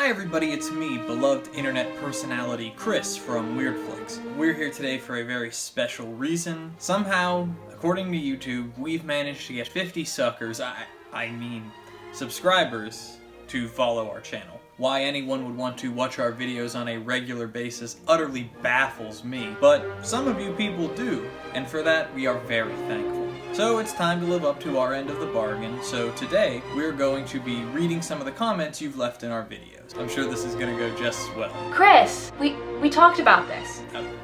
Hi everybody, it's me, beloved internet personality Chris from Weirdflix. We're here today for a very special reason. Somehow, according to YouTube, we've managed to get 50 suckers, I mean subscribers, to follow our channel. Why anyone would want to watch our videos on a regular basis utterly baffles me, but some of you people do, and for that we are very thankful. So it's time to live up to our end of the bargain, so today we're going to be reading some of the comments you've left in our videos. I'm sure this is gonna go just swell. Chris, we talked about this.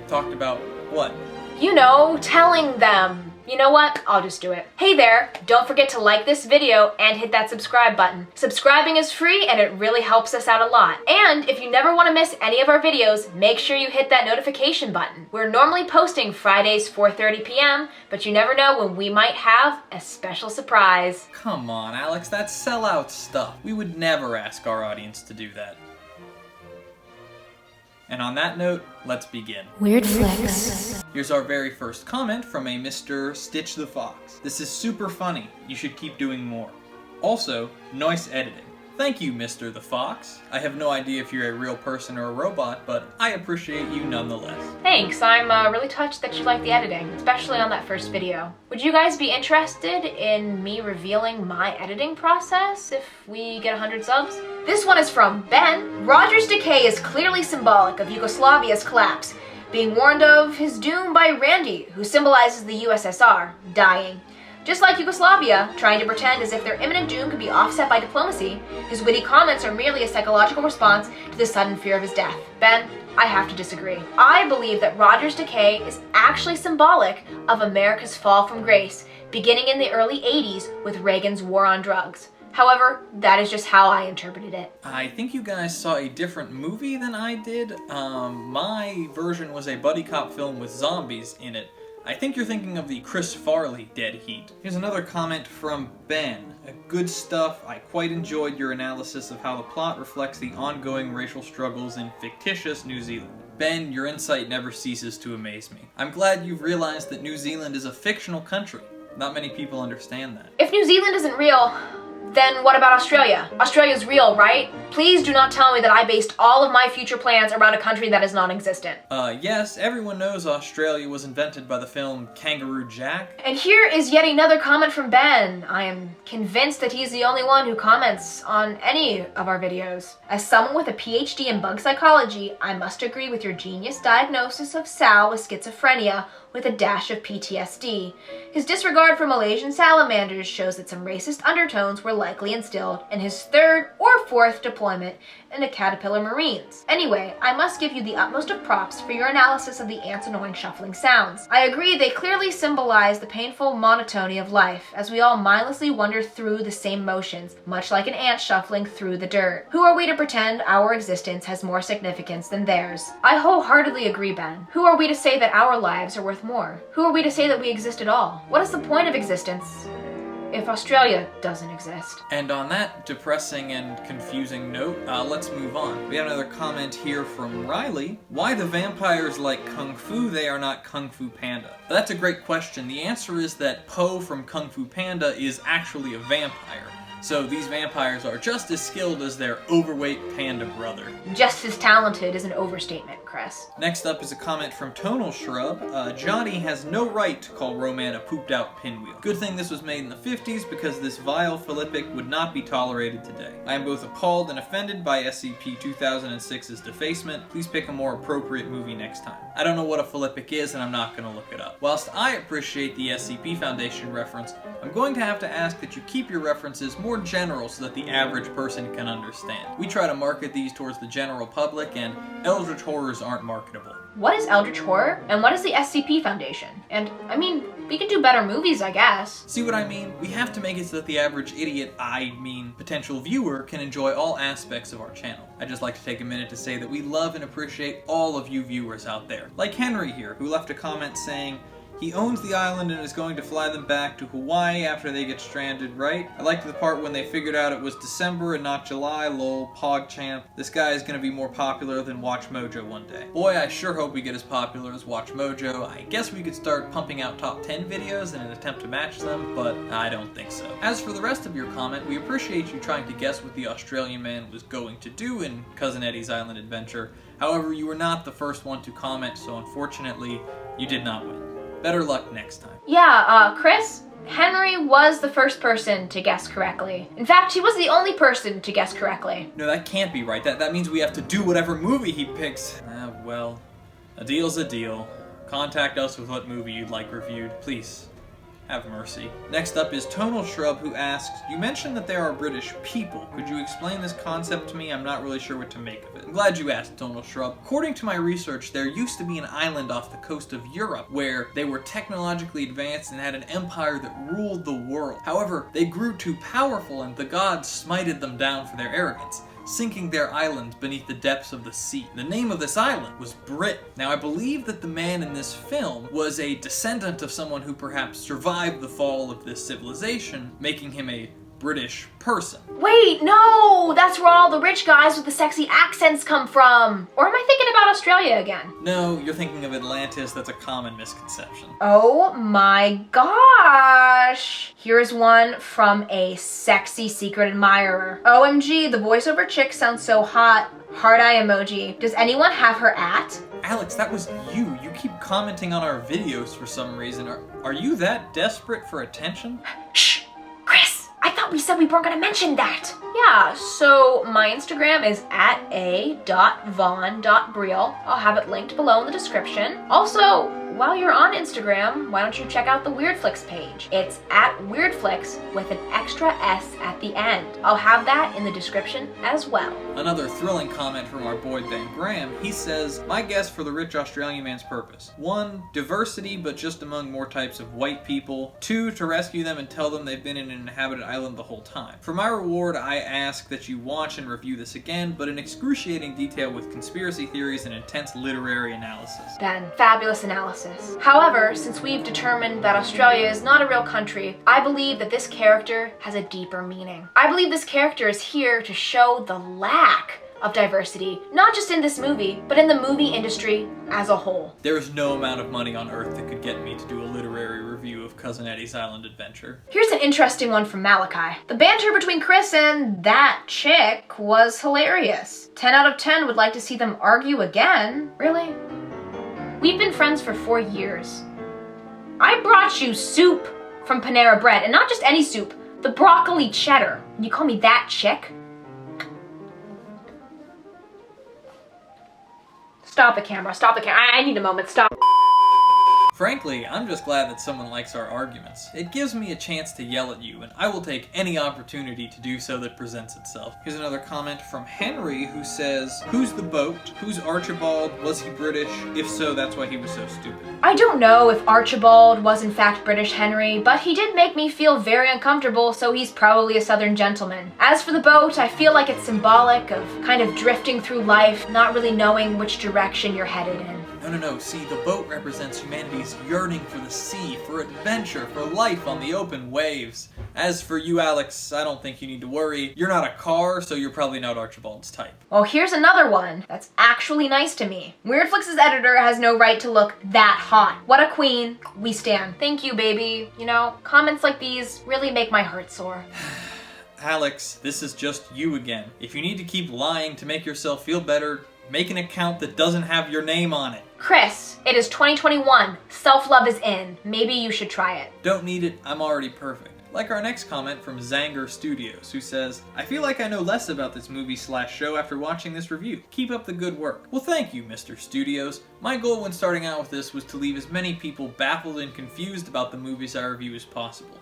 Talked about what? You know, telling them. You know what? I'll just do it. Hey there, don't forget to like this video and hit that subscribe button. Subscribing is free and it really helps us out a lot. And if you never want to miss any of our videos, make sure you hit that notification button. We're normally posting Fridays 4:30 p.m., but you never know when we might have a special surprise. Come on, Alex, that's sellout stuff. We would never ask our audience to do that. And on that note, let's begin. Weirdflix. Here's our very first comment from a Mr. Stitch the Fox. This is super funny. You should keep doing more. Also, nice editing. Thank you, Mr. the Fox. I have no idea if you're a real person or a robot, but I appreciate you nonetheless. Thanks, I'm really touched that you like the editing, especially on that first video. Would you guys be interested in me revealing my editing process if we get 100 subs? This one is from Ben. Roger's decay is clearly symbolic of Yugoslavia's collapse, being warned of his doom by Randy, who symbolizes the USSR, dying. Just like Yugoslavia, trying to pretend as if their imminent doom could be offset by diplomacy, his witty comments are merely a psychological response to the sudden fear of his death. Ben, I have to disagree. I believe that Roger's decay is actually symbolic of America's fall from grace, beginning in the early 80s with Reagan's war on drugs. However, that is just how I interpreted it. I think you guys saw a different movie than I did. My version was a buddy cop film with zombies in it. I think you're thinking of the Chris Farley Dead Heat. Here's another comment from Ben. Good stuff. I quite enjoyed your analysis of how the plot reflects the ongoing racial struggles in fictitious New Zealand. Ben, your insight never ceases to amaze me. I'm glad you've realized that New Zealand is a fictional country. Not many people understand that. If New Zealand isn't real, then what about Australia? Australia's real, right? Please do not tell me that I based all of my future plans around a country that is non-existent. Yes, everyone knows Australia was invented by the film Kangaroo Jack. And here is yet another comment from Ben. I am convinced that he's the only one who comments on any of our videos. As someone with a PhD in bug psychology, I must agree with your genius diagnosis of Sal with schizophrenia with a dash of PTSD. His disregard for Malaysian salamanders shows that some racist undertones were likely instilled in his third or fourth deployment in the Caterpillar Marines. Anyway, I must give you the utmost of props for your analysis of the ants' annoying shuffling sounds. I agree they clearly symbolize the painful monotony of life, as we all mindlessly wander through the same motions, much like an ant shuffling through the dirt. Who are we to pretend our existence has more significance than theirs? I wholeheartedly agree, Ben. Who are we to say that our lives are worth more? Who are we to say that we exist at all? What is the point of existence if Australia doesn't exist? And on that depressing and confusing note, let's move on. We have another comment here from Riley. Why the vampires like Kung Fu, they are not Kung Fu Panda? That's a great question. The answer is that Po from Kung Fu Panda is actually a vampire. So these vampires are just as skilled as their overweight panda brother. Just as talented is an overstatement, Chris. Next up is a comment from Tonal Shrub. Johnny has no right to call Roman a pooped out pinwheel. Good thing this was made in the 50s because this vile philippic would not be tolerated today. I am both appalled and offended by SCP-2006's defacement. Please pick a more appropriate movie next time. I don't know what a philippic is and I'm not going to look it up. Whilst I appreciate the SCP Foundation reference, I'm going to have to ask that you keep your references more general so that the average person can understand. We try to market these towards the general public, and eldritch horrors aren't marketable. What is eldritch horror? And what is the SCP Foundation? And, I mean, we could do better movies, I guess. See what I mean? We have to make it so that the average idiot, potential viewer, can enjoy all aspects of our channel. I'd just like to take a minute to say that we love and appreciate all of you viewers out there. Like Henry here, who left a comment saying, He owns the island and is going to fly them back to Hawaii after they get stranded, right? I liked the part when they figured out it was December and not July, lol, PogChamp. This guy is gonna be more popular than Watch Mojo one day. Boy, I sure hope we get as popular as Watch Mojo. I guess we could start pumping out top 10 videos in an attempt to match them, but I don't think so. As for the rest of your comment, we appreciate you trying to guess what the Australian man was going to do in Cousin Eddie's Island Adventure. However, you were not the first one to comment, so unfortunately, you did not win. Better luck next time. Yeah, Chris, Henry was the first person to guess correctly. In fact, he was the only person to guess correctly. No, that can't be right. That means we have to do whatever movie he picks. Well, a deal's a deal. Contact us with what movie you'd like reviewed. Please, have mercy. Next up is Tonal Shrub, who asks, you mentioned that there are British people. Could you explain this concept to me? I'm not really sure what to make of it. I'm glad you asked, Tonal Shrub. According to my research, there used to be an island off the coast of Europe where they were technologically advanced and had an empire that ruled the world. However, they grew too powerful and the gods smited them down for their arrogance, sinking their island beneath the depths of the sea. The name of this island was Briel. Now, I believe that the man in this film was a descendant of someone who perhaps survived the fall of this civilization, making him a British person. Wait, no! That's where all the rich guys with the sexy accents come from! Or am I thinking about Australia again? No, you're thinking of Atlantis. That's a common misconception. Oh my gosh! Here's one from a sexy secret admirer. OMG, the voiceover chick sounds so hot. Heart eye emoji. Does anyone have her at? Alex, that was you. You keep commenting on our videos for some reason. Are you that desperate for attention? Shh! Chris! I thought we said we weren't gonna mention that! Yeah, so my Instagram is at a.von.briel. I'll have it linked below in the description. Also, while you're on Instagram, why don't you check out the Weirdflix page? It's at Weirdflix with an extra S at the end. I'll have that in the description as well. Another thrilling comment from our boy Ben Graham. He says, my guess for the rich Australian man's purpose. 1, diversity, but just among more types of white people. 2, to rescue them and tell them they've been in an inhabited island the whole time. For my reward, I ask that you watch and review this again, but in excruciating detail with conspiracy theories and intense literary analysis. Ben, fabulous analysis. However, since we've determined that Australia is not a real country, I believe that this character has a deeper meaning. I believe this character is here to show the lack of diversity, not just in this movie, but in the movie industry as a whole. There is no amount of money on earth that could get me to do a literary review of Cousin Eddie's Island Adventure. Here's an interesting one from Malachi. The banter between Chris and that chick was hilarious. 10 out of 10 would like to see them argue again. Really? We've been friends for 4 years. I brought you soup from Panera Bread, and not just any soup, the broccoli cheddar. And you call me that chick? Stop the camera, stop the camera. I need a moment, stop. Frankly, I'm just glad that someone likes our arguments. It gives me a chance to yell at you, and I will take any opportunity to do so that presents itself. Here's another comment from Henry, who says, who's the boat? Who's Archibald? Was he British? If so, that's why he was so stupid. I don't know if Archibald was in fact British Henry, but he did make me feel very uncomfortable, so he's probably a southern gentleman. As for the boat, I feel like it's symbolic of kind of drifting through life, not really knowing which direction you're headed in. No. See, the boat represents humanity's yearning for the sea, for adventure, for life on the open waves. As for you, Alex, I don't think you need to worry. You're not a car, so you're probably not Archibald's type. Well, here's another one that's actually nice to me. Weirdflix's editor has no right to look that hot. What a queen. We stan. Thank you, baby. You know, comments like these really make my heart sore. Alex, this is just you again. If you need to keep lying to make yourself feel better, make an account that doesn't have your name on it. Chris, it is 2021. Self-love is in. Maybe you should try it. Don't need it. I'm already perfect. Like our next comment from Zanger Studios, who says, I feel like I know less about this movie/show after watching this review. Keep up the good work. Well, thank you, Mr. Studios. My goal when starting out with this was to leave as many people baffled and confused about the movies I review as possible.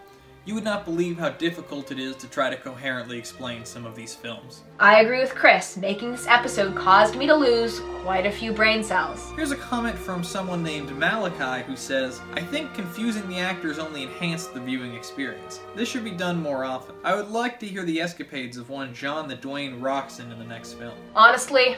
You would not believe how difficult it is to try to coherently explain some of these films. I agree with Chris. Making this episode caused me to lose quite a few brain cells. Here's a comment from someone named Malachi who says, I think confusing the actors only enhanced the viewing experience. This should be done more often. I would like to hear the escapades of one John the Dwayne Roxon in the next film. Honestly,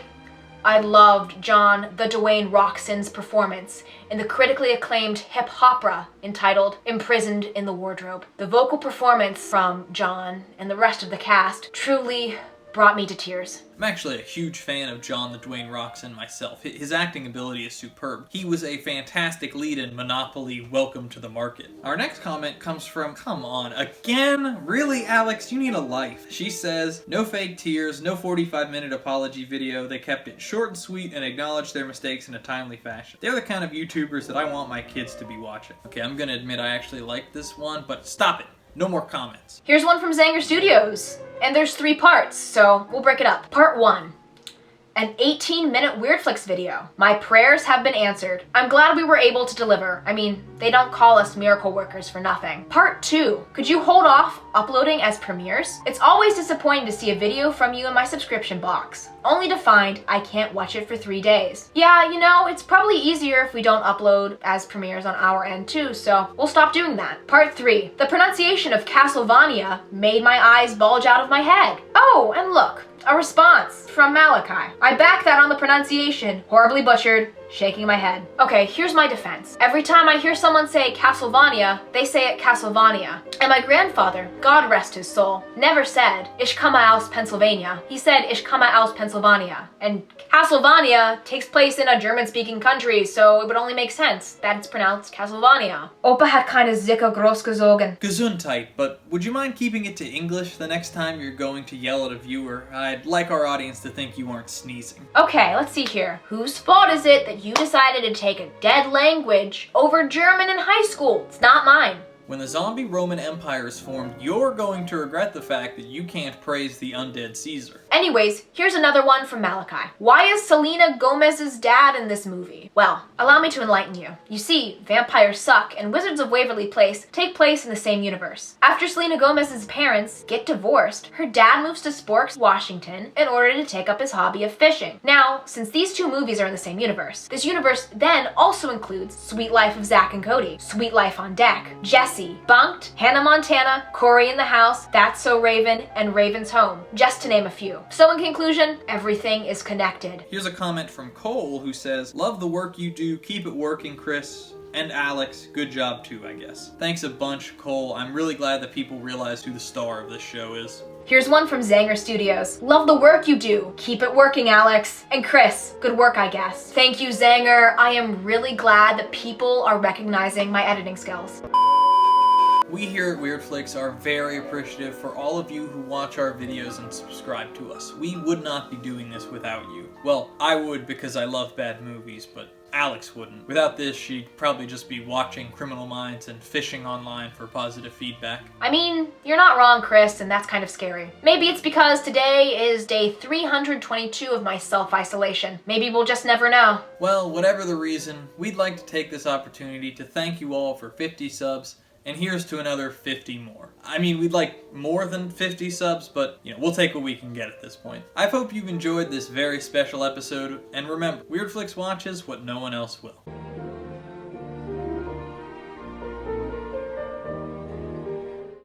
I loved John the Dwayne Roxon's performance in the critically acclaimed hip-opera entitled Imprisoned in the Wardrobe. The vocal performance from John and the rest of the cast truly brought me to tears. I'm actually a huge fan of John the Dwayne Roxon myself. His acting ability is superb. He was a fantastic lead in Monopoly Welcome to the Market. Our next comment comes from, come on, again? Really, Alex? You need a life. She says, no fake tears, no 45-minute apology video. They kept it short and sweet and acknowledged their mistakes in a timely fashion. They're the kind of YouTubers that I want my kids to be watching. Okay, I'm gonna admit I actually like this one, but stop it. No more comments. Here's one from Zanger Studios, and there's 3 parts, so we'll break it up. Part 1. An 18-minute Weirdflix video. My prayers have been answered. I'm glad we were able to deliver. I mean, they don't call us miracle workers for nothing. Part 2. Could you hold off uploading as premieres? It's always disappointing to see a video from you in my subscription box, only to find I can't watch it for 3 days. Yeah, you know, it's probably easier if we don't upload as premieres on our end too, so we'll stop doing that. Part 3. The pronunciation of Castlevania made my eyes bulge out of my head. Oh, and look. A response from Malachi. I back that on the pronunciation. Horribly butchered. Shaking my head. Okay, here's my defense. Every time I hear someone say Castlevania, they say it Castlevania. And my grandfather, God rest his soul, never said Ishkama Pennsylvania. He said Ishkama Pennsylvania. And Castlevania takes place in a German-speaking country, so it would only make sense that it's pronounced Castlevania. Opa hat keine Zika groß gezogen. Gesundheit, but would you mind keeping it to English the next time you're going to yell at a viewer? I'd like our audience to think you aren't sneezing. Okay, let's see here. Whose fault is it that you decided to take a dead language over German in high school? It's not mine. When the zombie Roman Empire is formed, you're going to regret the fact that you can't praise the undead Caesar. Anyways, here's another one from Malachi. Why is Selena Gomez's dad in this movie? Well, allow me to enlighten you. You see, Vampires Suck and Wizards of Waverly Place take place in the same universe. After Selena Gomez's parents get divorced, her dad moves to Sporks, Washington in order to take up his hobby of fishing. Now, since these 2 movies are in the same universe, this universe then also includes Sweet Life of Zack and Cody, Sweet Life on Deck, Jesse, Bunked, Hannah Montana, Corey in the House, That's So Raven, and Raven's Home, just to name a few. So in conclusion, everything is connected. Here's a comment from Cole who says, love the work you do, keep it working, Chris. And Alex, good job too, I guess. Thanks a bunch, Cole. I'm really glad that people realize who the star of this show is. Here's one from Zanger Studios. Love the work you do. Keep it working, Alex. And Chris, good work, I guess. Thank you, Zanger. I am really glad that people are recognizing my editing skills. We here at Weirdflix are very appreciative for all of you who watch our videos and subscribe to us. We would not be doing this without you. Well, I would because I love bad movies, but Alex wouldn't. Without this, she'd probably just be watching Criminal Minds and fishing online for positive feedback. I mean, you're not wrong, Chris, and that's kind of scary. Maybe it's because today is day 322 of my self-isolation. Maybe we'll just never know. Well, whatever the reason, we'd like to take this opportunity to thank you all for 50 subs, and here's to another 50 more. I mean, we'd like more than 50 subs, but, you know, we'll take what we can get at this point. I hope you've enjoyed this very special episode, and remember, Weirdflix watches what no one else will.